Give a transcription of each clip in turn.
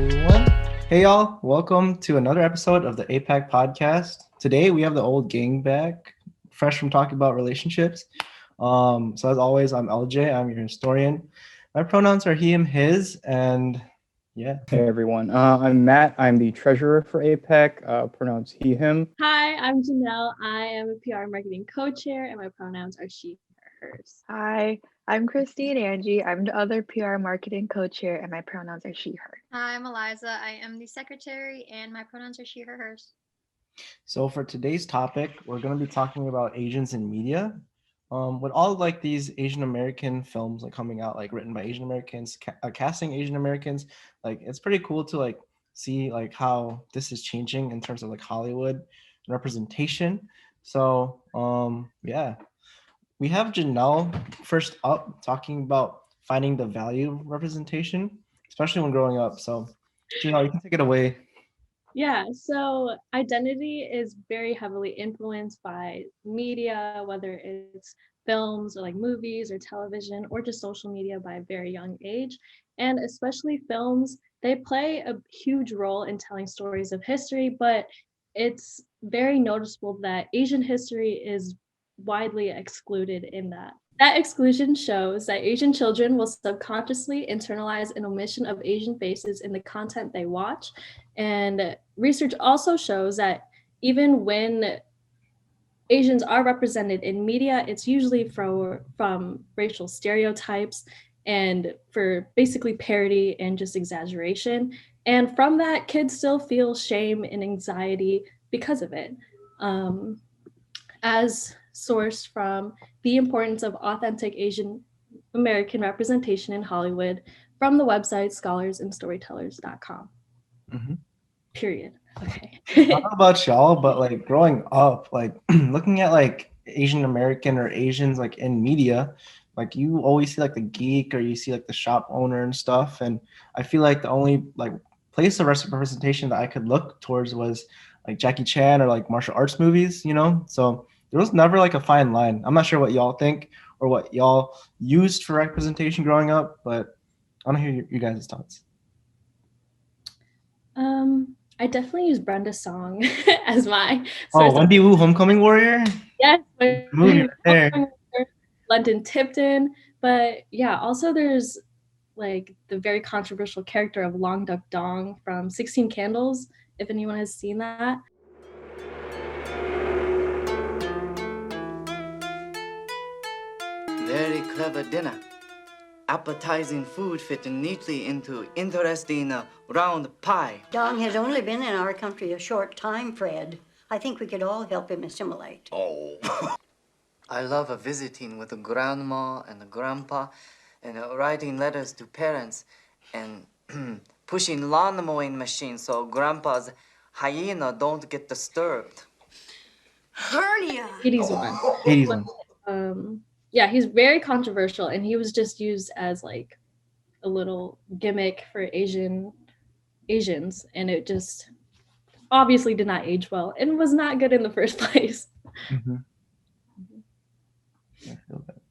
2, 1. Hey y'all, welcome to another episode of the APAC Podcast. Today we have the old gang back, fresh from talking about relationships. So as always, I'm LJ, I'm your historian. My pronouns are he, him, his, and yeah. Hey everyone, I'm Matt. I'm the treasurer for APAC, pronouns he, him. Hi, I'm Janelle. I am a PR marketing co-chair and my pronouns are she, her, hers. Hi, I'm Christine Angie. I'm the other PR marketing co-chair and my pronouns are she, her. Hi, I'm Eliza. I am the secretary and my pronouns are she, her, hers. So for today's topic, we're going to be talking about Asians in media. With all like these Asian American films like coming out, like written by Asian Americans, casting Asian Americans, like it's pretty cool to like see like how this is changing in terms of like Hollywood and representation. So yeah, we have Janelle first up talking about finding the value of representation, especially when growing up. So Janelle, you can take it away. Yeah, so identity is very heavily influenced by media, whether it's films or like movies or television or just social media by a very young age. And especially films, they play a huge role in telling stories of history, but it's very noticeable that Asian history is widely excluded in that. That exclusion shows that Asian children will subconsciously internalize an omission of Asian faces in the content they watch. And research also shows that even when Asians are represented in media, it's usually from racial stereotypes and for basically parody and just exaggeration. And from that, kids still feel shame and anxiety because of it. As sourced from The Importance of Authentic Asian American Representation in Hollywood from the website scholarsandstorytellers.com. Mm-hmm. Period. Okay. I don't know about y'all, but like growing up, like looking at like Asian American or Asians like in media, like you always see like the geek or you see like the shop owner and stuff. And I feel like the only like place of representation that I could look towards was like Jackie Chan or like martial arts movies, you know? So there was never like a fine line. I'm not sure what y'all think or what y'all used for representation growing up, but I want to hear you guys' thoughts. I definitely use Brenda's song as my source. Wendy Wu, Homecoming Warrior? Yes. Movie right there. London Tipton. But yeah, also there's like the very controversial character of Long Duck Dong from 16 Candles, if anyone has seen that. Very clever dinner. Appetizing food fit neatly into interesting round pie. Dong has only been in our country a short time, Fred. I think we could all help him assimilate. Oh. I love visiting with the grandma and the grandpa and writing letters to parents and pushing lawn mowing machines so grandpa's hyena don't get disturbed. Hernia! 81. Yeah, he's very controversial and he was just used as like a little gimmick for Asians, and it just obviously did not age well and was not good in the first place. Mm-hmm. I feel that.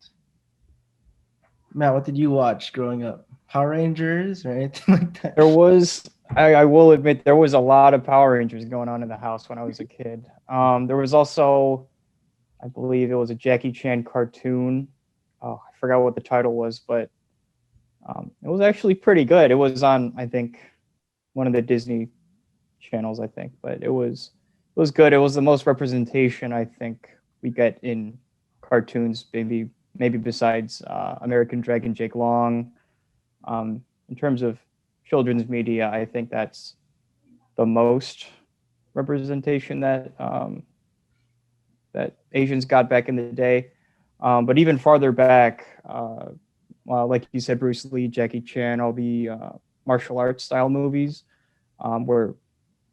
Matt, what did you watch growing up? Power Rangers or anything like that? There was, I will admit, there was a lot of Power Rangers going on in the house when I was a kid. There was also, I believe it was a Jackie Chan cartoon. Oh, I forgot what the title was, but it was actually pretty good. It was on, I think, one of the Disney channels, I think, but it was good. It was the most representation I think we get in cartoons, maybe besides American Dragon Jake Long. In terms of children's media, I think that's the most representation that that Asians got back in the day. But even farther back, like you said, Bruce Lee, Jackie Chan, all the martial arts style movies were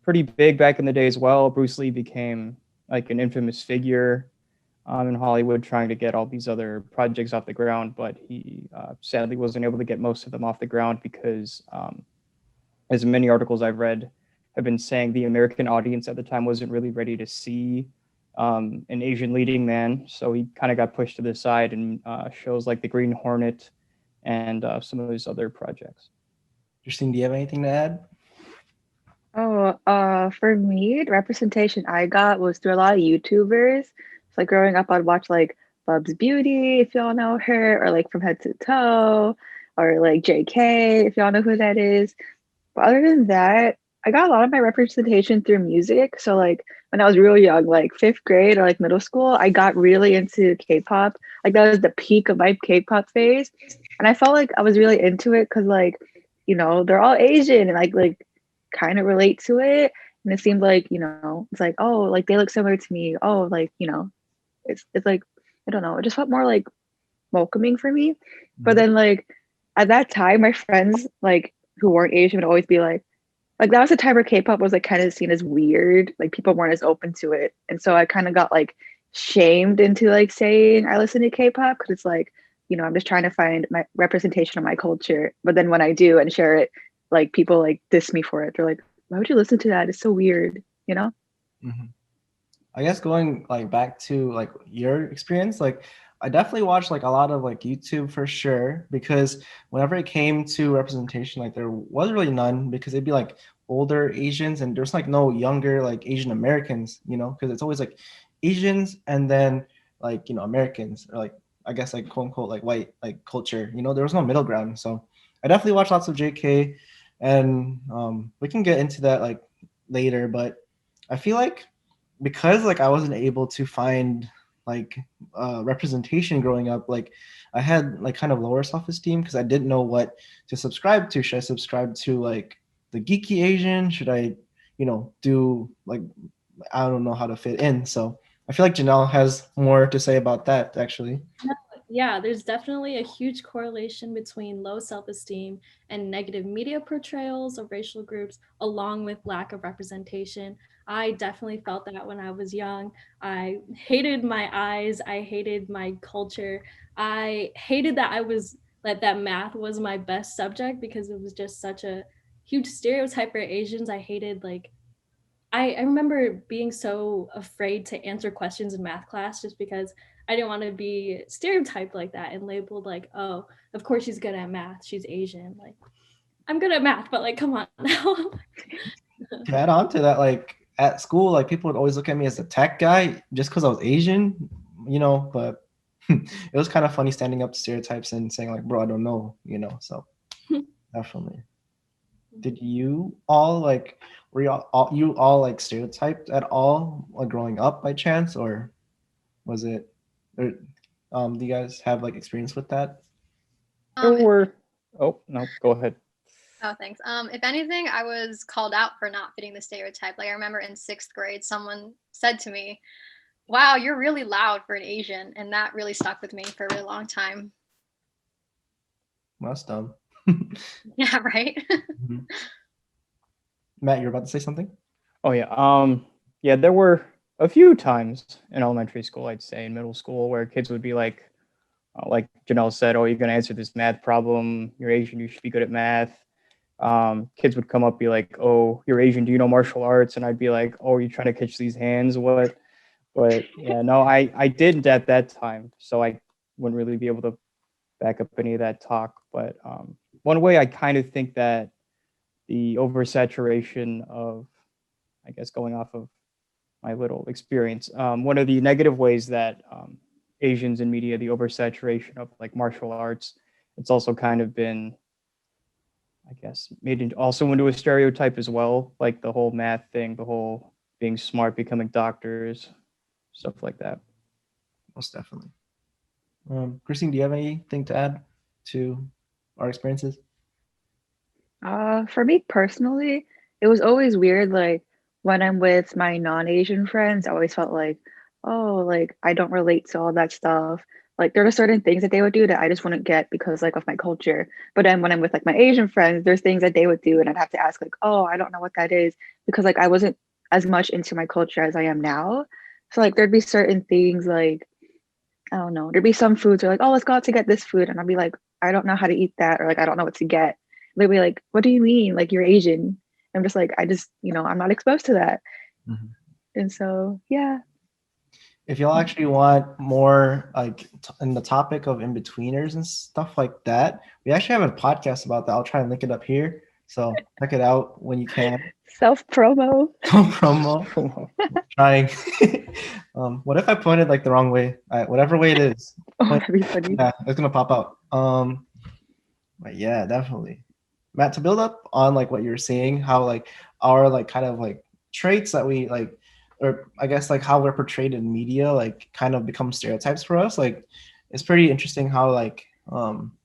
pretty big back in the day as well. Bruce Lee became like an infamous figure in Hollywood trying to get all these other projects off the ground, but he sadly wasn't able to get most of them off the ground because, as many articles I've read have been saying, the American audience at the time wasn't really ready to see an Asian leading man, so he kind of got pushed to the side in shows like The Green Hornet and some of his other projects. Christine, do you have anything to add? For me, the representation I got was through a lot of YouTubers. So like growing up, I'd watch like Bub's Beauty, if y'all know her, or like From Head to Toe, or like JK, if y'all know who that is. But other than that, I got a lot of my representation through music. So like when I was real young, like fifth grade or like middle school, I got really into K-pop. Like that was the peak of my K-pop phase. And I felt like I was really into it because like, they're all Asian and like kind of relate to it. And it seemed like, it's like, oh, like they look similar to me. Oh, like, it's like, I don't know, it just felt more like welcoming for me. But then like at that time, my friends like who weren't Asian would always be like that was the time where K-pop was like kind of seen as weird. Like people weren't as open to it. And so I kind of got like shamed into like saying I listen to K-pop because it's like, I'm just trying to find my representation of my culture. But then when I do and share it, like people like diss me for it. They're like, why would you listen to that? It's so weird, you know? Mhm. I guess going like back to like your experience, like I definitely watched like a lot of like YouTube for sure because whenever it came to representation, like there was really none because it'd be like older Asians and there's like no younger like Asian Americans, because it's always like Asians and then like Americans or like I guess like quote unquote like white like culture, there was no middle ground. So I definitely watched lots of JK and we can get into that like later, but I feel like because like I wasn't able to find like representation growing up, like I had like kind of lower self-esteem because I didn't know what to subscribe to. Should I subscribe to like the geeky Asian? Should I, do like I don't know how to fit in. So I feel like Janelle has more to say about that actually. Yeah, there's definitely a huge correlation between low self-esteem and negative media portrayals of racial groups, along with lack of representation. I definitely felt that when I was young. I hated my eyes. I hated my culture. I hated that math was my best subject because it was just such a huge stereotype for Asians. I hated like I remember being so afraid to answer questions in math class just because I didn't want to be stereotyped like that and labeled like, oh, of course she's good at math. She's Asian. Like, I'm good at math, but like, come on now. To add on to that, like at school, like people would always look at me as the tech guy just because I was Asian, but it was kind of funny standing up to stereotypes and saying like, bro, I don't know, so definitely. Did you all like were you all like stereotyped at all like growing up by chance or was it or do you guys have like experience with that? There were. Oh no, go ahead. Oh, thanks. If anything, I was called out for not fitting the stereotype. Like I remember in 6th grade, someone said to me, "Wow, you're really loud for an Asian," and that really stuck with me for a really long time. Well, that's dumb. Yeah, right. Mhm. Matt, you're about to say something? Oh yeah. Yeah, there were a few times in elementary school, I'd say, in middle school, where kids would be like Janelle said, "Oh, you're gonna answer this math problem. You're Asian. You should be good at math." Kids would come up, be like, "Oh, you're Asian. Do you know martial arts?" And I'd be like, "Oh, you're trying to catch these hands? What?" But yeah, no, I didn't at that time, so I wouldn't really be able to back up any of that talk. But one way I kind of think that the oversaturation of, I guess, going off of my little experience, one of the negative ways that Asians in media, the oversaturation of like martial arts, it's also kind of been, I guess, also into a stereotype as well, like the whole math thing, the whole being smart, becoming doctors, stuff like that. Most definitely. Christine, do you have anything to add to our experiences? For me personally, it was always weird. Like when I'm with my non-Asian friends, I always felt like, oh, like I don't relate to all that stuff. Like there are certain things that they would do that I just wouldn't get because like of my culture. But then when I'm with like my Asian friends, there's things that they would do and I'd have to ask like, oh, I don't know what that is because like I wasn't as much into my culture as I am now. So like there'd be certain things like I don't know. There'd be some foods where like, oh, let's go out to get this food. And I'd be like, I don't know how to eat that, or like, I don't know what to get. They'd be like, what do you mean? Like, you're Asian. I'm just like, I'm not exposed to that. Mhm. And so, yeah. If y'all actually want more like in the topic of in-betweeners and stuff like that, we actually have a podcast about that. I'll try and link it up here So check it out when you can. Self promo. Promo. Trying. What if I pointed like the wrong way? Whatever way it is. Oh, Point, that'd be funny. yeah, it's gonna pop out. But yeah, definitely. Matt, to build up on like what you're saying, how like our like kind of like traits that we like, or I guess like how we're portrayed in media, like kind of become stereotypes for us. Like it's pretty interesting how like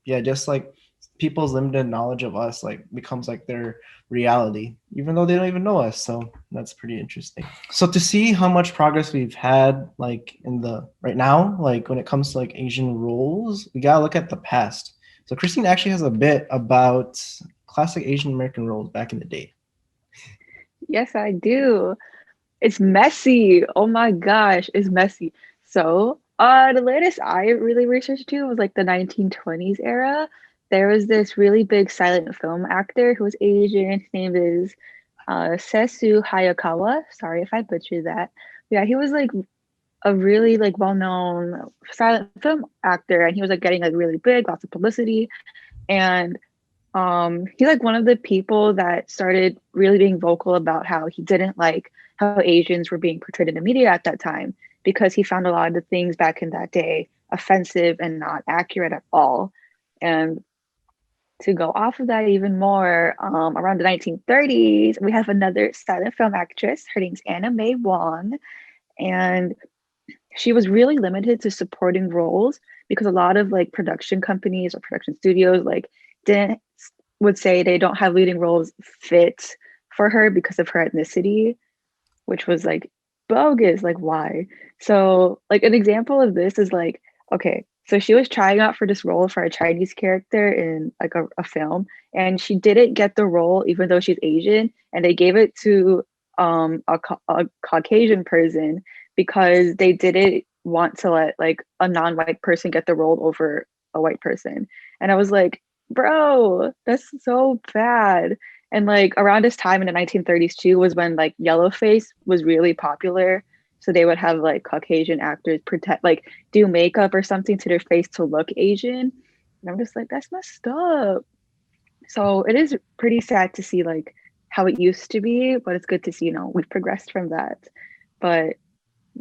yeah, just like people's limited knowledge of us like becomes like their reality, even though they don't even know us. So that's pretty interesting. So to see how much progress we've had like in the right now, like when it comes to like Asian roles, we gotta look at the past. So Christine actually has a bit about classic Asian American roles back in the day. Yes, I do. It's messy. Oh my gosh, it's messy. So, the latest I really researched too was like the 1920s era. There was this really big silent film actor who was Asian. His name is Sesu Hayakawa. Sorry if I butchered that. Yeah, he was like a really like well-known silent film actor, and he was like getting like really big, lots of publicity. And he's like one of the people that started really being vocal about how he didn't like how Asians were being portrayed in the media at that time, because he found a lot of the things back in that day offensive and not accurate at all. And to go off of that even more, around the 1930s, we have another silent film actress. Her name's Mae Wong, and she was really limited to supporting roles because a lot of like production companies or production studios like didn't would say they don't have leading roles fit for her because of her ethnicity, which was like bogus. Like, why? So like an example of this is like, okay, so she was trying out for this role for a Chinese character in like a film, and she didn't get the role even though she's Asian, and they gave it to a Caucasian person because they didn't want to let like a non-white person get the role over a white person. And I was like, bro, that's so bad. And like around this time in the 1930s too was when like yellowface was really popular. So they would have like Caucasian actors protect like do makeup or something to their face to look Asian. And I'm just like, that's messed up. So it is pretty sad to see like how it used to be, but it's good to see, we've progressed from that. But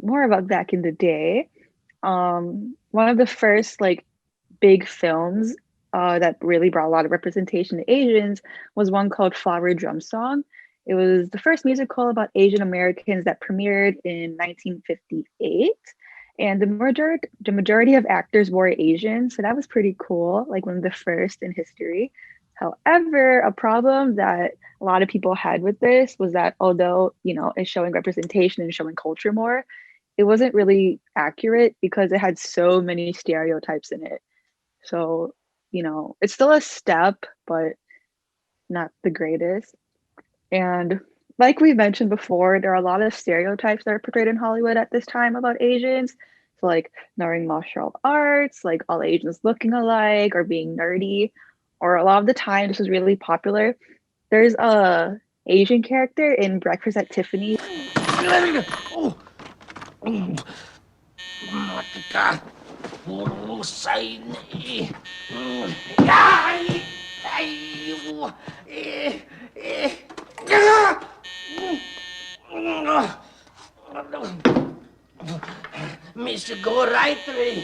more about back in the day. One of the first like big films that really brought a lot of representation to Asians was one called Flower Drum Song. It was the first musical about Asian Americans that premiered in 1958. And the majority of actors were Asian, so that was pretty cool, like one of the first in history. However, a problem that a lot of people had with this was that although, it's showing representation and showing culture more, it wasn't really accurate because it had so many stereotypes in it. So, it's still a step, but not the greatest. And like we mentioned before, there are a lot of stereotypes that are portrayed in Hollywood at this time about Asians. So like knowing martial arts, like all Asians looking alike or being nerdy, or a lot of the time this was really popular. There's a Asian character in Breakfast at Tiffany's. Mr. Go right through.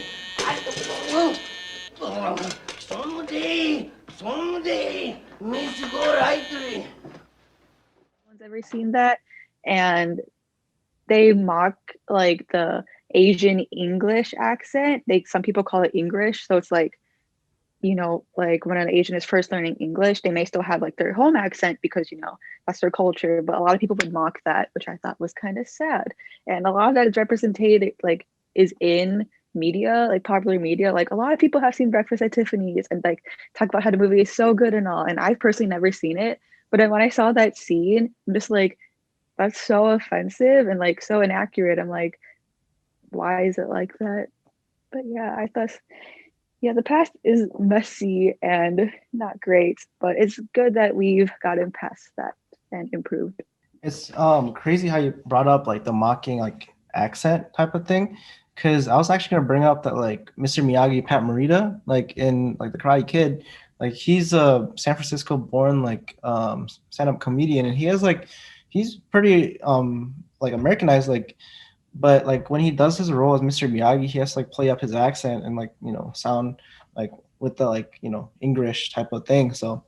Someday, Mr. Go right through. No one's ever seen that, and they mock like the Asian English accent. Some people call it English, so it's like, like when an Asian is first learning English, they may still have like their home accent because that's their culture. But a lot of people would mock that, which I thought was kind of sad. And a lot of that is represented like is in media, like popular media. Like a lot of people have seen Breakfast at Tiffany's and like talk about how the movie is so good and all. And I've personally never seen it, but then when I saw that scene, I'm just like, that's so offensive and like so inaccurate. I'm like, why is it like that? But yeah, I thought, yeah, the past is messy and not great, but it's good that we've gotten past that and improved. It's crazy how you brought up like the mocking like accent type of thing, because I was actually gonna bring up that like Mr. Miyagi, Pat Morita, like in like the Karate Kid, Like he's a San Francisco born like stand-up comedian, and he has like he's pretty like Americanized, like, but like when he does his role as Mr. Miyagi, he has to like play up his accent and like, you know, sound like with the like, you know, English type of thing. So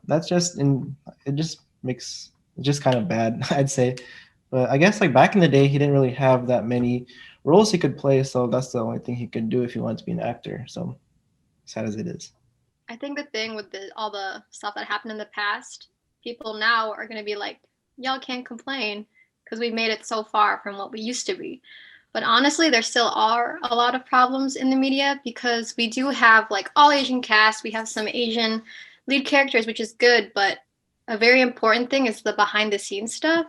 that's just in it just makes it just kind of bad, I'd say. But I guess like back in the day, he didn't really have that many roles he could play, so that's the only thing he could do if he wanted to be an actor. So sad as it is. I think the thing with all the stuff that happened in the past, people now are going to be like, y'all can't complain because we've made it so far from what we used to be. But honestly, there still are a lot of problems in the media because we do have like all Asian cast, we have some Asian lead characters, which is good, but a very important thing is the behind the scenes stuff.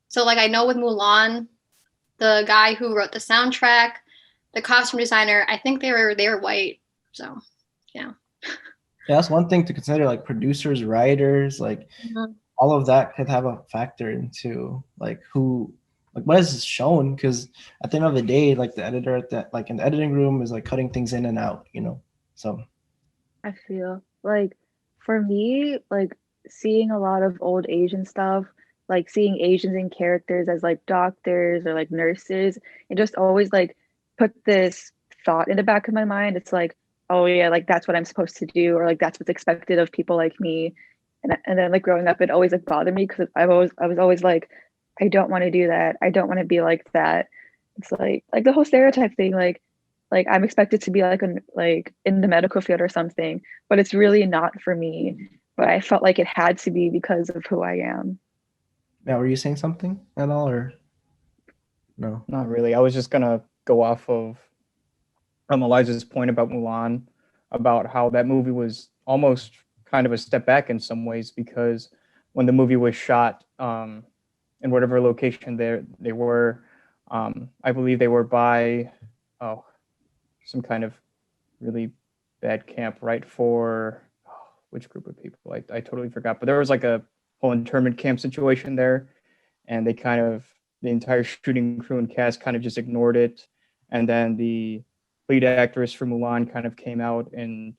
So like I know with Mulan, the guy who wrote the soundtrack, the costume designer, I think they were white. So yeah. Yeah, that's one thing to consider, like producers, writers, like all of that could have a factor into like who like what is shown, because at the end of the day, like the editor at that like in the editing room is like cutting things in and out, you know. So I feel like for me, like seeing a lot of old Asian stuff, like seeing Asians in characters as like doctors or like nurses, it just always like put this thought in the back of my mind. It's like, oh yeah, like that's what I'm supposed to do, or like that's what's expected of people like me. And then like growing up, it always like bothered me because I was always like, I don't want to do that. I don't want to be like that. It's like the whole stereotype thing, like I'm expected to be like in the medical field or something, but it's really not for me. But I felt like it had to be because of who I am. now, were you saying something at all, or no? Not really. I was just gonna go off of Eliza's point about Mulan, about how that movie was almost kind of a step back in some ways, because when the movie was shot in whatever location they were, I believe they were by some kind of really bad camp, right? For which group of people? I totally forgot. But there was like a whole internment camp situation there, and they kind of the entire shooting crew and cast kind of just ignored it, and then the lead actress for Mulan kind of came out and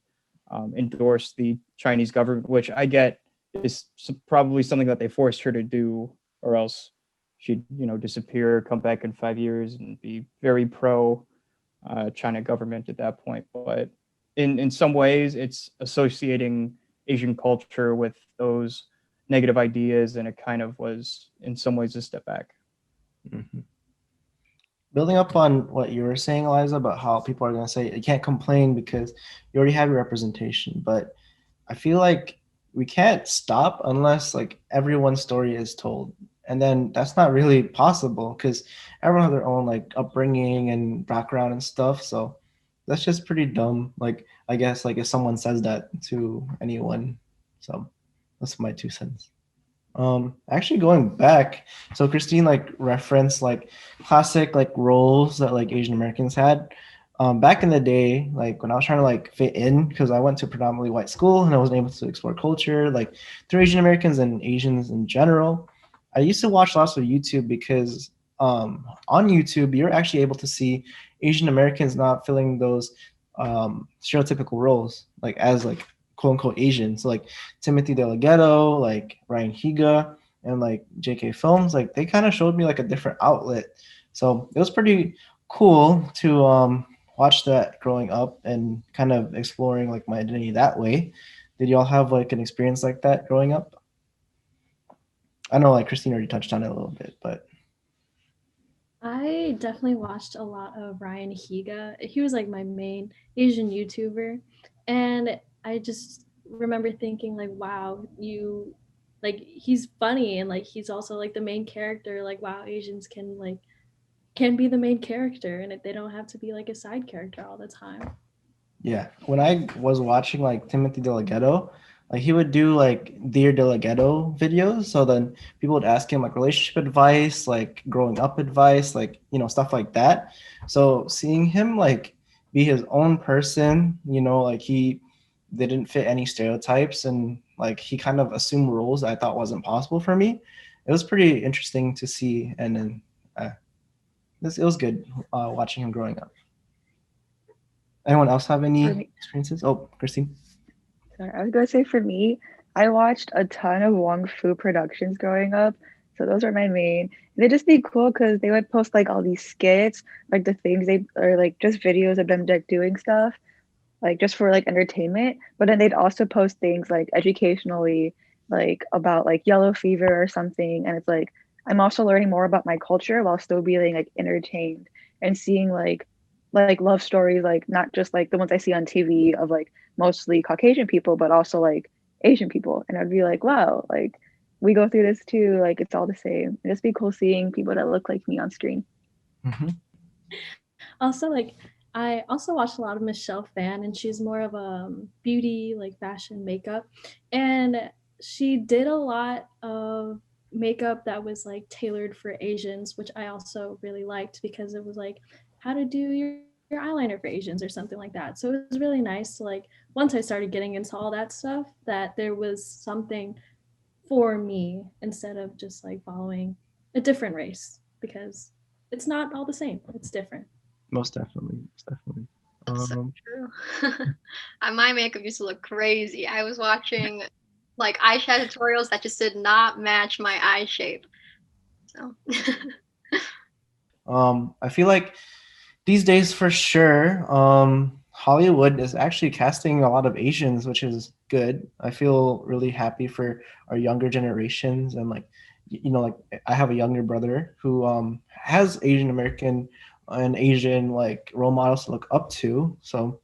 endorsed the Chinese government, which I get is probably something that they forced her to do, or else she'd disappear, come back in 5 years, and be very pro China government at that point. But in some ways, it's associating Asian culture with those negative ideas, and it kind of was in some ways a step back. Mm-hmm. Building up on what you were saying, Eliza, about how people are going to say you can't complain because you already have your representation. But I feel like we can't stop unless like everyone's story is told. And then that's not really possible because everyone has their own like upbringing and background and stuff. So that's just pretty dumb. Like, I guess like if someone says that to anyone. So that's my 2 cents. Actually going back, so Christine like referenced like classic like roles that like Asian Americans had. Back in the day, like when I was trying to like fit in, because I went to a predominantly white school and I wasn't able to explore culture like through Asian Americans and Asians in general, I used to watch lots of YouTube because on YouTube you're actually able to see Asian Americans not filling those stereotypical roles like as like quote unquote Asian. So like Timothy DeLaGhetto, like Ryan Higa, and like JK Films, like they kind of showed me like a different outlet. So it was pretty cool to watch that growing up and kind of exploring like my identity that way. Did y'all have like an experience like that growing up? I know like Christine already touched on it a little bit, but I definitely watched a lot of Ryan Higa. He was like my main Asian YouTuber. And I just remember thinking like, wow, you like he's funny and like he's also like the main character. Like, wow, Asians can be the main character and they don't have to be like a side character all the time. yeah, when I was watching like Timothy DeLaGhetto, like he would do like Dear DeLaGhetto videos. So then people would ask him like relationship advice, like growing up advice, like stuff like that. So seeing him like be his own person, like he didn't fit any stereotypes and like he kind of assumed roles that I thought wasn't possible for me. It was pretty interesting to see, and then it was good watching him growing up. Anyone else have any experiences? Oh, Christine. Sorry, I was gonna say for me, I watched a ton of Wong Fu productions growing up. So those are my main. And it'd just be cool because they would post like all these skits, like the things they or like just videos of them like doing stuff, like just for like entertainment. But then they'd also post things like educationally, like about like yellow fever or something. And it's like I'm also learning more about my culture while still being like entertained and seeing like love stories, like not just like the ones I see on TV of like mostly Caucasian people, but also like Asian people. And I'd be like, wow, like we go through this too, like it's all the same. It'd just be cool seeing people that look like me on screen. Mhm. Also, like I also watched a lot of Michelle Phan, and she's more of a beauty, like fashion, makeup, and she did a lot of makeup that was like tailored for Asians, which I also really liked because it was like how to do your eyeliner for Asians or something like that. So it was really nice to like once I started getting into all that stuff that there was something for me instead of just like following a different race because it's not all the same. It's different. Most definitely. Most definitely. That's so Um, true. My makeup used to look crazy. I was watching like eyeshadow tutorials that just did not match my eye shape. So I feel like these days for sure, Hollywood is actually casting a lot of Asians, which is good. I feel really happy for our younger generations and like like I have a younger brother who has Asian American and Asian like role models to look up to. So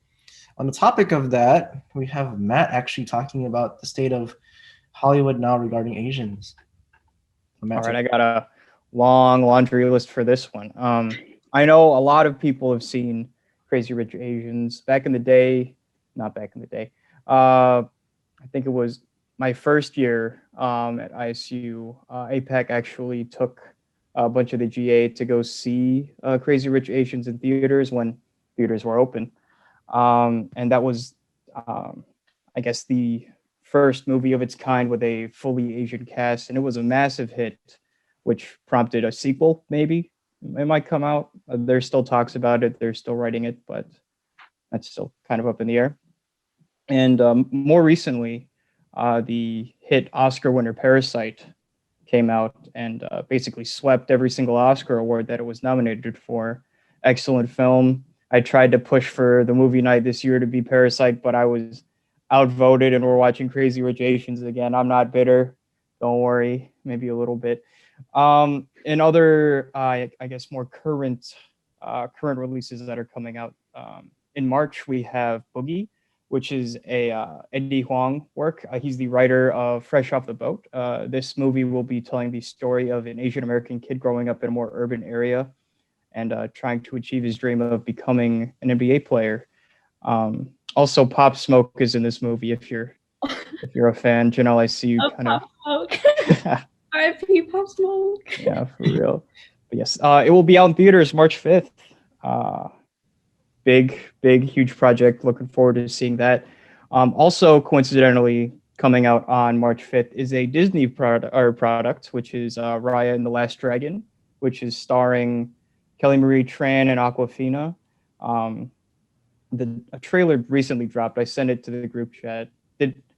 on the topic of that, we have Matt actually talking about the state of Hollywood now regarding Asians. So All Matt, right, I got a long laundry list for this one. I know a lot of people have seen Crazy Rich Asians back in the day. Not back in the day. I think it was my first year at ISU. APAC actually took a bunch of the GA to go see Crazy Rich Asians in theaters when theaters were open. And that was, I guess, the first movie of its kind with a fully Asian cast, and it was a massive hit, which prompted a sequel. Maybe it might come out. There's still talks about it. They're still writing it, but that's still kind of up in the air. And more recently, the hit Oscar winner Parasite came out and basically swept every single Oscar award that it was nominated for. Excellent film. I tried to push for the movie night this year to be Parasite, but I was outvoted, and we're watching Crazy Rich Asians again. I'm not bitter. Don't worry, maybe a little bit. In other, I guess, more current releases that are coming out in March, we have Boogie, which is a Eddie Huang work. He's the writer of Fresh Off the Boat. This movie will be telling the story of an Asian American kid growing up in a more urban area and trying to achieve his dream of becoming an NBA player. Also, Pop Smoke is in this movie. If you're a fan, Janelle, I see you kind of. Pop Smoke. R.I.P. Pop Smoke. Yeah, for real. But yes, it will be out in theaters March 5th. Big, huge project. Looking forward to seeing that. Also, coincidentally, coming out on March 5th is a Disney product, which is Raya and the Last Dragon, which is starring Kelly Marie Tran and Aquafina. A trailer recently dropped. I sent it to the group chat.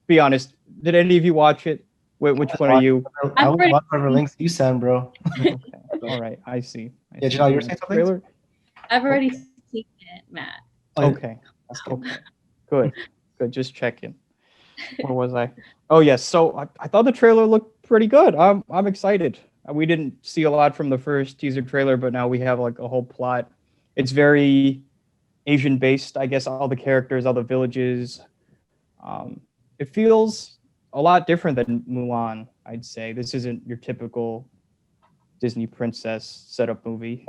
Be honest, did any of you watch it? Which one are you? I will watch whatever links you send, bro. Okay. All right, I see. Yeah, Janelle, you were saying something? Trailer? I've already seen it, Matt. Okay. Okay. Good. Just checking. Where was I? Oh yes. So I thought the trailer looked pretty good. I'm excited. We didn't see a lot from the first teaser trailer, but now we have like a whole plot. It's very Asian based, I guess. All the characters, all the villages. It feels a lot different than Mulan, I'd say. This isn't your typical Disney princess setup movie.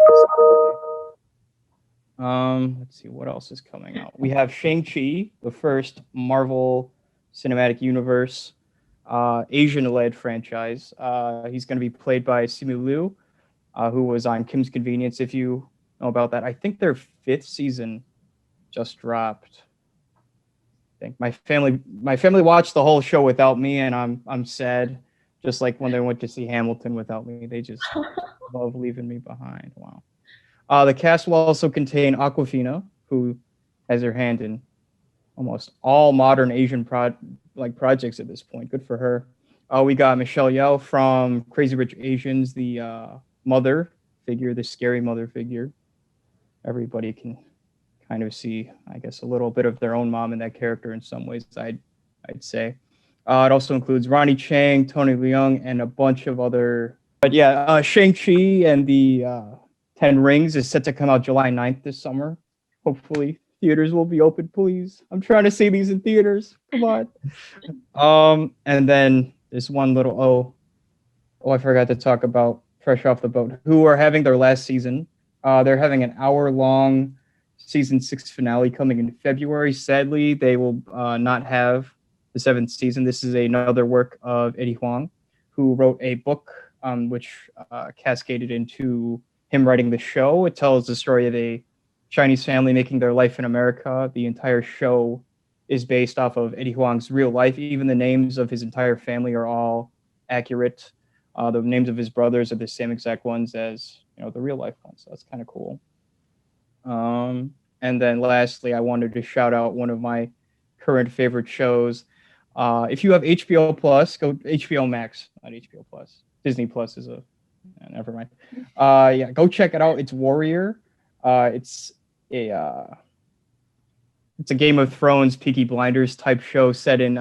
Let's see what else is coming out. We have Shang-Chi, the first Marvel Cinematic Universe Asian-led franchise. He's going to be played by Simu Liu, who was on Kim's Convenience, if you know about that. I think their 5th season just dropped. I think my family watched the whole show without me, and I'm sad. Just like when they went to see Hamilton without me, they just love leaving me behind. Wow. The cast will also contain Aquafina, who has her hand in almost all modern Asian projects at this point. Good for her. We got Michelle Yeoh from Crazy Rich Asians, the mother figure, the scary mother figure. Everybody can kind of see, I guess, a little bit of their own mom in that character in some ways, I'd say. It also includes Ronnie Chang, Tony Leung, and a bunch of other. But yeah, Shang-Chi and the 10 Rings is set to come out July 9th this summer. Hopefully, theaters will be open, please. I'm trying to see these in theaters. Come on. And then there's one little, I forgot to talk about Fresh Off the Boat, who are having their last season. They're having an hour-long season 6 finale coming in February. Sadly, they will not have the 7th season. This is another work of Eddie Huang, who wrote a book which cascaded into him writing the show. It tells the story of a Chinese family making their life in America. The entire show is based off of Eddie Huang's real life. Even the names of his entire family are all accurate. The names of his brothers are the same exact ones as the real life ones. So that's kind of cool. And then lastly, I wanted to shout out one of my current favorite shows. If you have HBO Plus, go HBO Max, not HBO Plus. Disney Plus is never mind. Yeah, go check it out. It's Warrior. It's a Game of Thrones, Peaky Blinders type show set in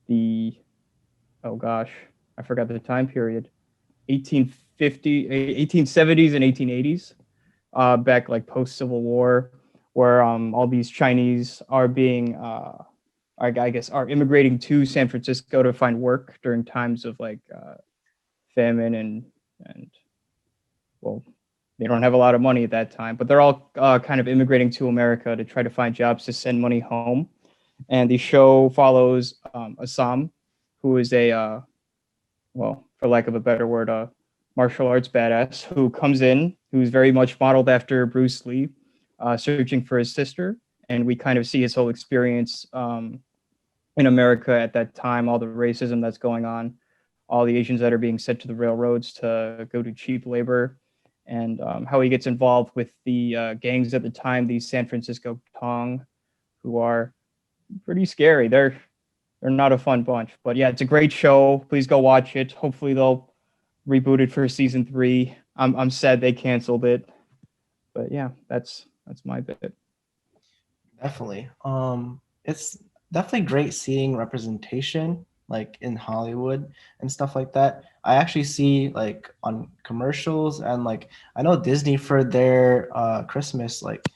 the I forgot the time period, 1870s and 1880s, back like post Civil War, where all these Chinese are being are immigrating to San Francisco to find work during times of like famine and well, they don't have a lot of money at that time, but they're all kind of immigrating to America to try to find jobs to send money home. And the show follows Assam, who is a, well, for lack of a better word, a martial arts badass who comes in, who's very much modeled after Bruce Lee, searching for his sister. And we kind of see his whole experience in America at that time, all the racism that's going on, all the Asians that are being sent to the railroads to go to cheap labor, and how he gets involved with the gangs at the time, these San Francisco Tong, who are pretty scary. They're not a fun bunch, but yeah, it's a great show. Please go watch it. Hopefully they'll reboot it for season 3. I'm sad they canceled it, but yeah, that's my bit. Definitely. It's definitely great seeing representation like in Hollywood and stuff like that. I actually see like on commercials, and like I know Disney for their Christmas like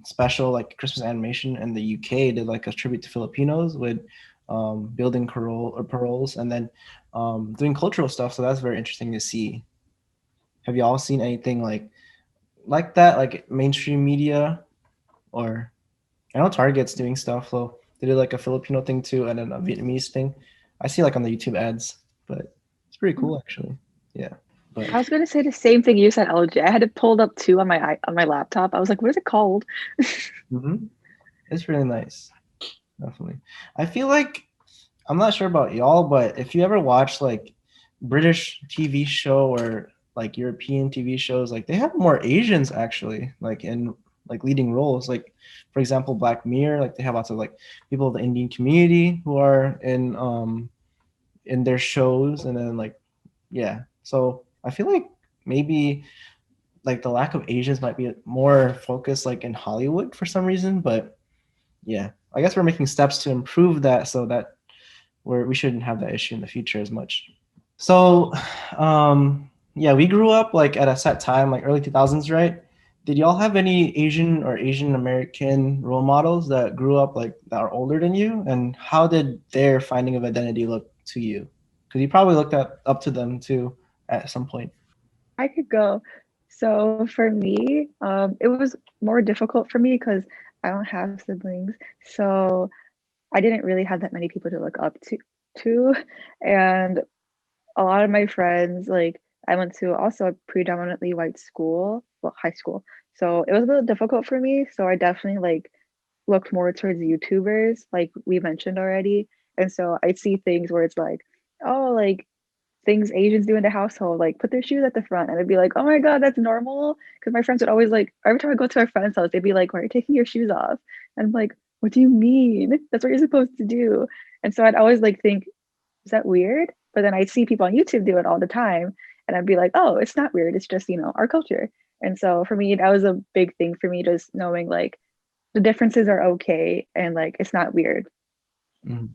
special like Christmas animation in the UK did like a tribute to Filipinos with building paroles and then doing cultural stuff. So that's very interesting to see. Have you all seen anything like that, like mainstream media? Or I know Target's doing stuff though. They did like a Filipino thing too, and then a Vietnamese thing. I see like on the YouTube ads, but it's pretty cool actually. Yeah. But I was going to say the same thing you said, LJ. I had it pulled up too on my laptop. I was like, what is it called? It's really nice. Definitely. I feel like, I'm not sure about y'all, but if you ever watch like British TV show or like European TV shows, like they have more Asians actually, like in like leading roles. Like for example, Black Mirror, like they have lots of like people of the Indian community who are in their shows, and then like yeah. So I feel like maybe like the lack of Asians might be more focused like in Hollywood for some reason, but yeah, I guess we're making steps to improve that so that we shouldn't have that issue in the future as much. So yeah, we grew up like at a set time, like early 2000s, right? Did y'all have any Asian or Asian American role models that grew up like that are older than you? And how did their finding of identity look to you? Because you probably looked up to them too at some point. I could go. So for me, it was more difficult for me because I don't have siblings. So I didn't really have that many people to look up to. And a lot of my friends, like I went to also a predominantly white school, well, high school. So it was a little difficult for me. So I definitely like looked more towards YouTubers, like we mentioned already. And so I see things where it's like, oh, like things Asians do in the household, like put their shoes at the front. And it'd be like, oh my God, that's normal. Because my friends would always like, every time I go to our friend's house, they'd be like, why are you taking your shoes off? And I'm like, what do you mean? That's what you're supposed to do. And so I'd always like think, is that weird? But then I see people on YouTube do it all the time. And I'd be like, oh, it's not weird. It's just, our culture. And so for me, that was a big thing for me, just knowing like the differences are okay and like it's not weird. Mhm.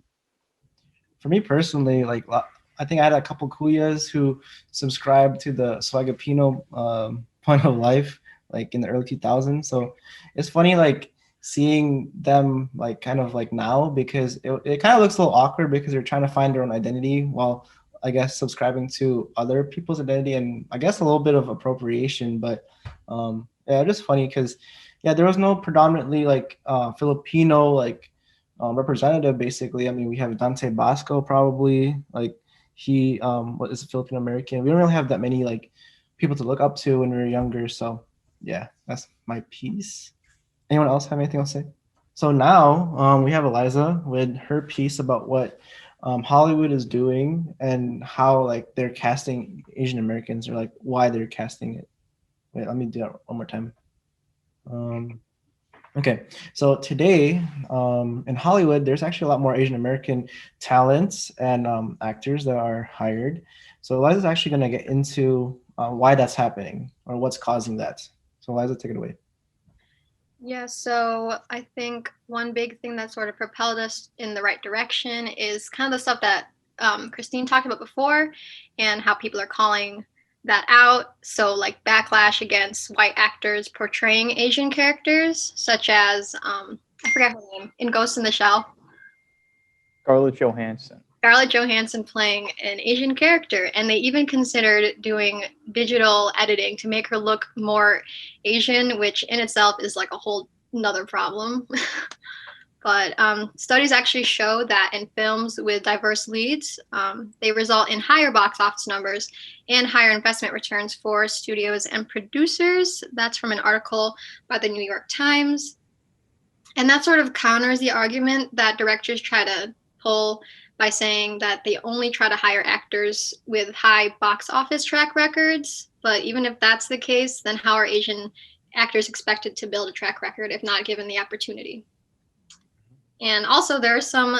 For me personally, like I think I had a couple kuyas who subscribed to the Swagapino point of life, like in the early 2000s. So it's funny, like seeing them like kind of like now, because it kind of looks a little awkward because they're trying to find their own identity while I guess subscribing to other people's identity, and I guess a little bit of appropriation. But yeah, just funny because yeah, there was no predominantly like Filipino like representative basically. I mean, we have Dante Basco probably, like he what is a Filipino American. We don't really have that many like people to look up to when we were younger. So yeah, that's my piece. Anyone else have anything else to say? So now we have Eliza with her piece about what Hollywood is doing and how like they're casting Asian Americans, or like why they're casting it. Wait, let me do that one more time. Okay, so today in Hollywood, there's actually a lot more Asian American talents and actors that are hired. So Eliza's actually going to get into why that's happening or what's causing that. So Eliza, take it away. Yeah, so I think one big thing that sort of propelled us in the right direction is kind of the stuff that Christine talked about before, and how people are calling that out. So like backlash against white actors portraying Asian characters, such as I forgot her name in Ghost in the Shell. Scarlett Johansson playing an Asian character, and they even considered doing digital editing to make her look more Asian, which in itself is like a whole another problem. But studies actually show that in films with diverse leads, they result in higher box office numbers and higher investment returns for studios and producers. That's from an article by the New York Times. And that sort of counters the argument that directors try to pull by saying that they only try to hire actors with high box office track records. But even if that's the case, then how are Asian actors expected to build a track record if not given the opportunity? And also there are some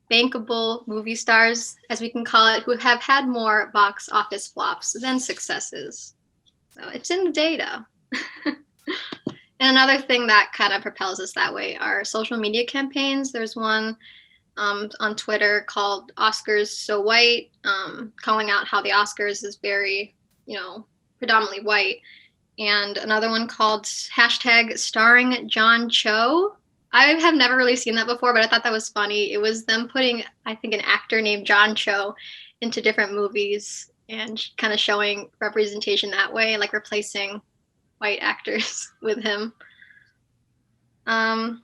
bankable movie stars, as we can call it, who have had more box office flops than successes. So it's in the data. And another thing that kind of propels us that way are social media campaigns. There's one on Twitter called Oscars So White, calling out how the Oscars is very, predominantly white. And another one called hashtag starring John Cho. I have never really seen that before, but I thought that was funny. It was them putting, I think, an actor named John Cho into different movies and kind of showing representation that way, like replacing white actors with him. And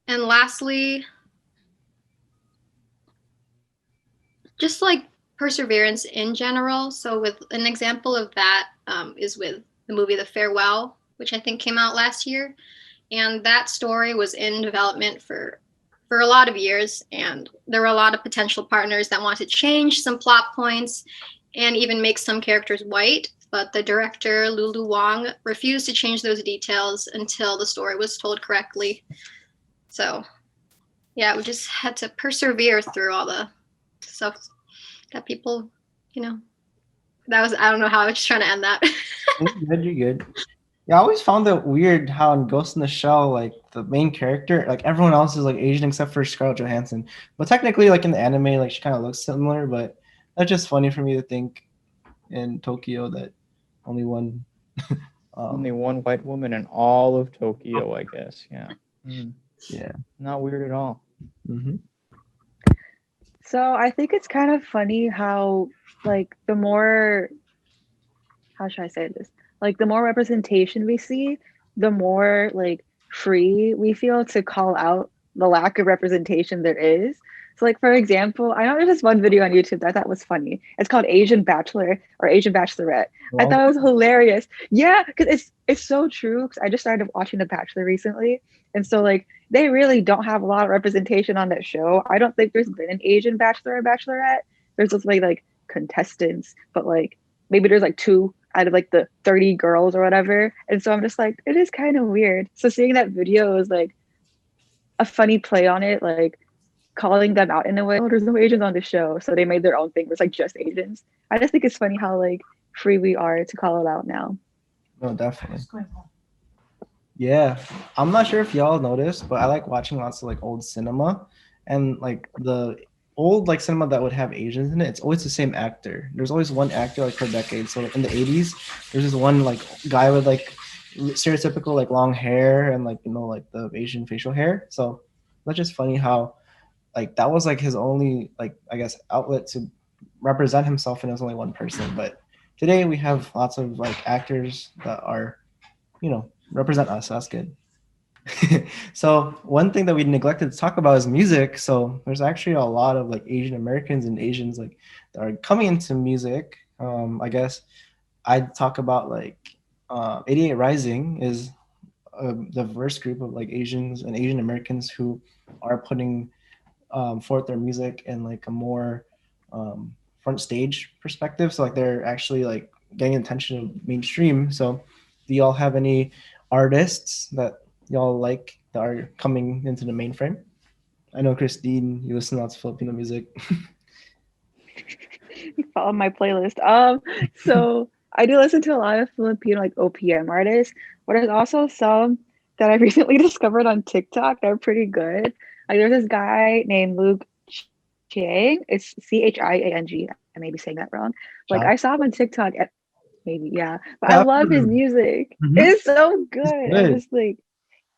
lastly, just like perseverance in general. So with an example of that is with the movie The Farewell, which I think came out last year. And that story was in development for a lot of years. And there were a lot of potential partners that wanted to change some plot points and even make some characters white. But the director, Lulu Wong, refused to change those details until the story was told correctly. So, yeah, we just had to persevere through all the stuff that people, that was, I don't know how I was just trying to end that. You're good. Yeah, I always found it weird how in Ghost in the Shell, like the main character, like everyone else is like Asian except for Scarlett Johansson. But technically, like in the anime, like she kind of looks similar. But that's just funny for me to think in Tokyo that only one, only one white woman in all of Tokyo, I guess. Yeah. Yeah. Not weird at all. Mm-hmm. So I think it's kind of funny how, like, the more, how should I say this? Like, the more representation we see, the more, like, free we feel to call out the lack of representation there is. So, like, for example, I know there's this one video on YouTube that I thought was funny. It's called Asian Bachelor or Asian Bachelorette. Wow. I thought it was hilarious. Yeah, because it's so true. Because I just started watching The Bachelor recently. And so, like, they really don't have a lot of representation on that show. I don't think there's been an Asian Bachelor or Bachelorette. There's just, like contestants. But, like, maybe there's, like, 2 out of, like, the 30 girls or whatever. And so I'm just like, it is kind of weird. So seeing that video is, like, a funny play on it, like calling them out in a way. Oh, there's no Asians on the show, so they made their own thing. It was like just Asians. I just think it's funny how like free we are to call it out now. No, definitely. Yeah, I'm not sure if y'all noticed, but I like watching lots of like old cinema, and like the old like cinema that would have Asians in it. It's always the same actor. There's always one actor like for decades. So in the '80s, there's this one like guy with like stereotypical like long hair and like like the Asian facial hair. So that's just funny how like that was like his only like I guess outlet to represent himself, and it was only one person. But today we have lots of like actors that are represent us. So that's good. So one thing that we neglected to talk about is music. So there's actually a lot of like Asian Americans and Asians like that are coming into music. I guess I'd talk about like 88 Rising is a diverse group of like Asians and Asian Americans who are putting forth their music in like a more front stage perspective. So like they're actually like getting attention of mainstream. So do y'all have any artists that y'all like that are coming into the mainframe? I know Christine, you listen to lots of Filipino music. You follow my playlist. So I do listen to a lot of Filipino like OPM artists, but there's also some that I recently discovered on TikTok that are pretty good. Like there's this guy named Luke Chang. It's Chiang. I may be saying that wrong. Like I saw him on TikTok at maybe, yeah. But I love his music. Mhm. It's so good. good. I'm just like,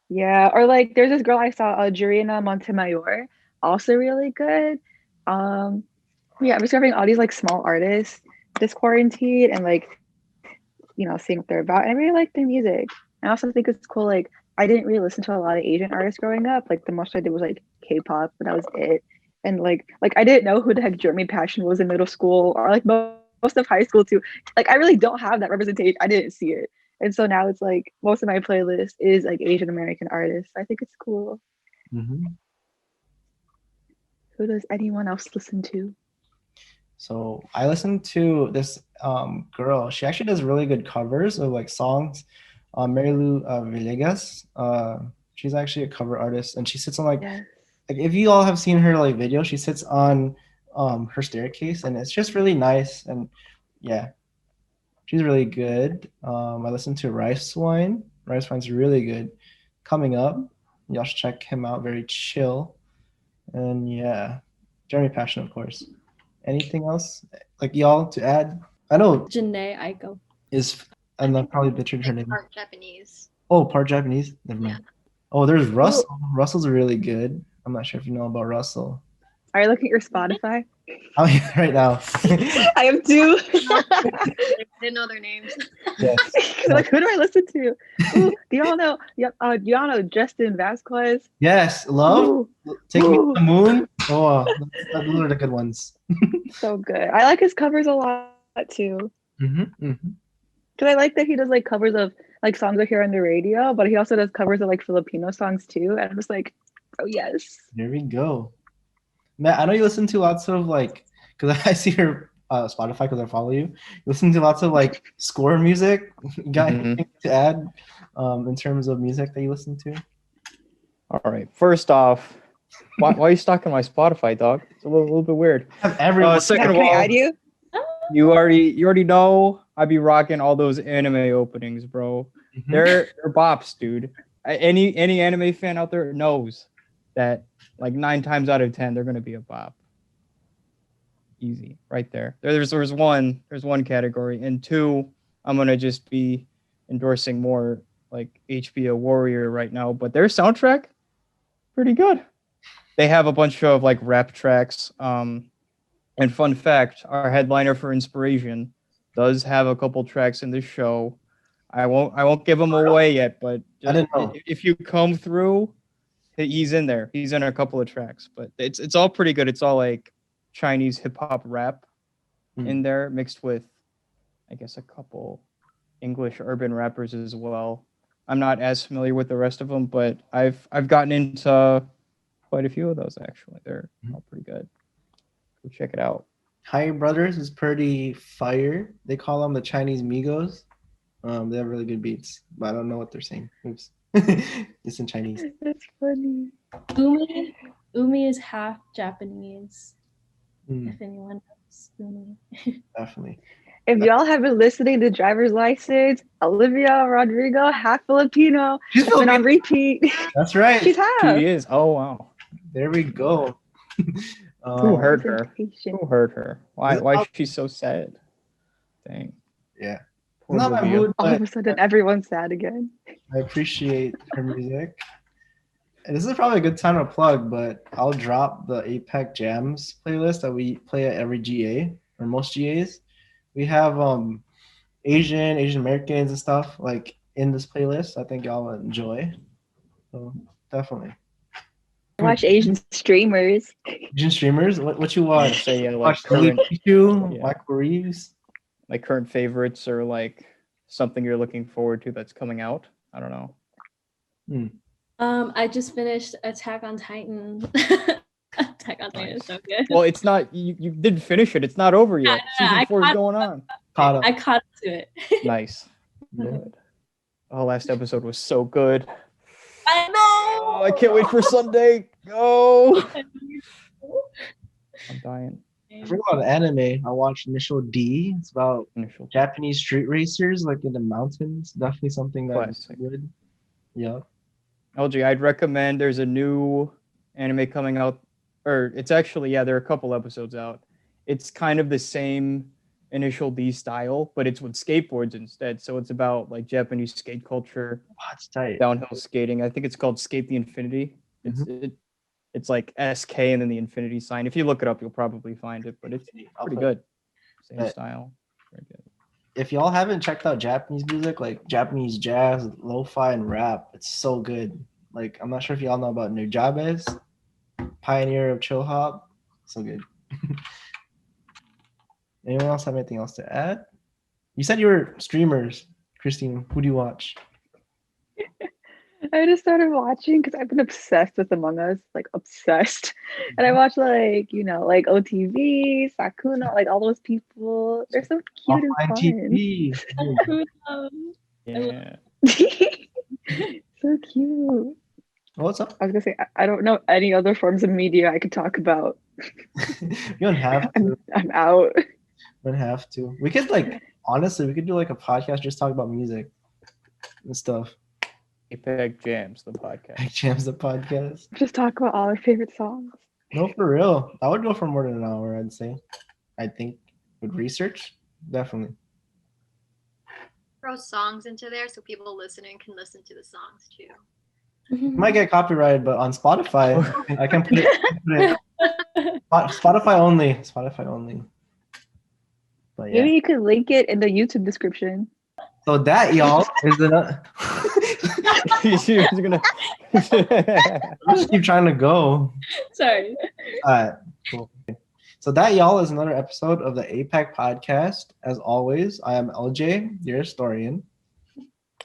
yeah. Or like there's this girl I saw, Jurina Montemayor, also really good. Yeah, I'm discovering all these like small artists this quarantine and like, seeing what they're about. And I really like their music. I also think it's cool. Like I didn't really listen to a lot of Asian artists growing up. Like the most I did was like K-pop, but that was it. And like I didn't know who the heck Jeremy Passion was in middle school or like most of high school too. Like I really don't have that representation. I didn't see it. And so now it's like most of my playlist is like Asian American artists. I think it's cool. Mm-hmm. Who does anyone else listen to? So I listen to this girl. She actually does really good covers of like songs. Marilu Villegas. She's actually a cover artist, and she sits on like if you all have seen her like video, she sits on her staircase, and it's just really nice. And yeah, she's really good. I listen to Rice Wine. Rice Wine's really good. Coming up, y'all should check him out. Very chill. And yeah, Jeremy Passion, of course. Anything else like y'all to add? I know Janae Aiko is, and I probably butchered her name. Part Japanese. Oh, part Japanese. Never mind. Oh, there's Russell. Russell's really good. I'm not sure if you know about Russell. Are you looking at your Spotify? Oh yeah, right now. I am too. Didn't know their names. Yes. Like who do I listen to? Ooh, do y'all know? Do y'all know Justin Vasquez? Yes, Love. Ooh. Take Me to Ooh. the Moon. Oh, those are the good ones. So good. I like his covers a lot too. Mm-hmm. Because I like that he does like covers of like songs I hear on the radio, but he also does covers of like Filipino songs too. And I'm just like, oh yes. There we go. Matt, I know you listen to lots of like, because I see your Spotify because I follow you. You listen to lots of like score music. You got anything to add in terms of music that you listen to? All right. First off, why are you stalking my Spotify, dog? It's a little bit weird. Second of Can I all, add you? you already know I be rocking all those anime openings, bro. Mm-hmm. They're bops, dude. Any anime fan out there knows that like 9 times out of 10 they're gonna be a bop. Easy, right there. There's one category, and 2, I'm gonna just be endorsing more like HBO Warrior right now, but their soundtrack pretty good. They have a bunch of like rap tracks. And fun fact, our headliner for Inspiration does have a couple tracks in this show. I won't give them away yet, but if you come through, he's in there. He's in a couple of tracks, but it's all pretty good. It's all like Chinese hip hop rap in there, mixed with, I guess, a couple English urban rappers as well. I'm not as familiar with the rest of them, but I've gotten into quite a few of those actually. They're all pretty good. Go check it out. Hi Brothers is pretty fire. They call them the Chinese Migos. They have really good beats, but I don't know what they're saying. Oops. It's in Chinese. That's funny. Umi is half Japanese. Mm, If anyone knows Umi. definitely. If y'all have been listening to Driver's License, Olivia Rodrigo, half Filipino, She's has been on Filipino. repeat. That's right. She's half. She is. Oh wow. There we go. Who hurt her? Representation. Who hurt her? Why? Is it Why not- is she so sad? Dang. Yeah. Poor Not my Olivia. mood, All of but a sudden, everyone's sad again. I appreciate her music. And this is probably a good time to plug, but I'll drop the APAC Jams playlist that we play at every GA or most GAs. We have Asian Americans and stuff like in this playlist. I think y'all will enjoy. So definitely. Watch Asian streamers. Asian streamers, what you I'd watch? say like Watch Lily current, Pichu, yeah. Michael Reeves. like current favorites or like something you're looking forward to that's coming out. I don't know. I just finished Attack on Titan. Attack on Titan is so good. Well, it's not. You didn't finish it. It's not over yet. no, Season I 4 is caught- going on. Caught up. I caught up to it. Nice. Yeah. Good. Oh, last episode was so good. I know. Oh, I can't wait for Sunday. Go. I'm dying. I forgot about anime. I watched Initial D. It's about Initial. Japanese street racers like in the mountains. Definitely something that's Classic. good. Yeah. LG, I'd recommend. There's a new anime coming out, or it's actually there are a couple episodes out. It's kind of the same Initial D style, but it's with skateboards instead. So it's about like Japanese skate culture, Oh, it's tight. downhill skating. I think it's called Skate the Infinity. It's like SK and then the infinity sign. If you look it up, you'll probably find it, but it's I'll pretty put- good. Same Bet. style. Very good. If y'all haven't checked out Japanese music, like Japanese jazz, lo-fi, and rap, it's so good. Like, I'm not sure if y'all know about Nujabes, pioneer of chill hop. So good. Anyone else have anything else to add? You said you were streamers, Christine. Who do you watch? I just started watching because I've been obsessed with Among Us, like obsessed. And I watch like, like OTV, Sakuna, like all those people. They're so cute Offline and TV. Yeah. fun. So cute. What's up? I was gonna say I don't know any other forms of media I could talk about. You don't have to. I'm out. You don't have to. We could honestly, we could do like a podcast just talk about music and stuff. APAC Jams, the podcast. Like Jams the podcast. Just talk about all our favorite songs. No, for real. I would go for more than an hour, I'd say. I think with research, definitely. Throw songs into there so people listening can listen to the songs too. It might get copyrighted, but on Spotify, I can put it. Spotify only. Spotify only. But yeah. Maybe you could link it in the YouTube description. So that, y'all, is enough. She's gonna. I just keep trying to go. Sorry. All right, cool. So that, y'all, is another episode of the APAC Podcast. As always, I am LJ, your historian.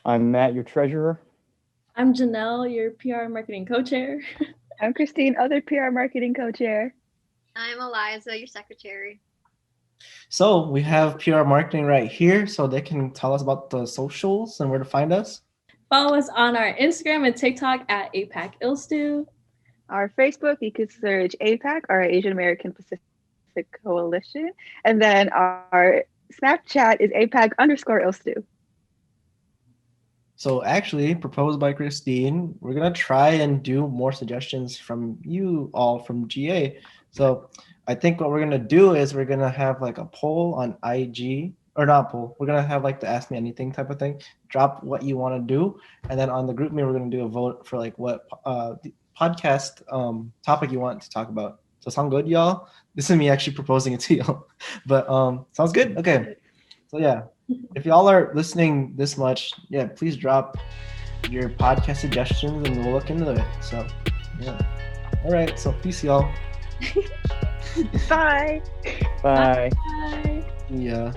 I'm Matt, your treasurer. I'm Janelle, your PR marketing co-chair. I'm Christine, other PR marketing co-chair. I'm Eliza, your secretary. So we have PR marketing right here, so they can tell us about the socials and where to find us. Follow us on our Instagram and TikTok at APAC Ilstu. Our Facebook, you could search APAC, or Asian American Pacific Coalition. And then our Snapchat is APAC_Ilstu. So actually, proposed by Christine, we're gonna try and do more suggestions from you all from GA. So I think what we're gonna do is we're gonna have like a poll on IG, or not poll. We're gonna have like the Ask Me Anything type of thing. Drop what you want to do, and then on the group me, we're gonna do a vote for like what the podcast topic you want to talk about. So sound good, y'all? This is me actually proposing it to y'all, but sounds good. Okay, so yeah. If y'all are listening this much, yeah, please drop your podcast suggestions and we'll look into it. So, yeah. All right. So, peace, y'all. Bye. Bye. Bye. Yeah.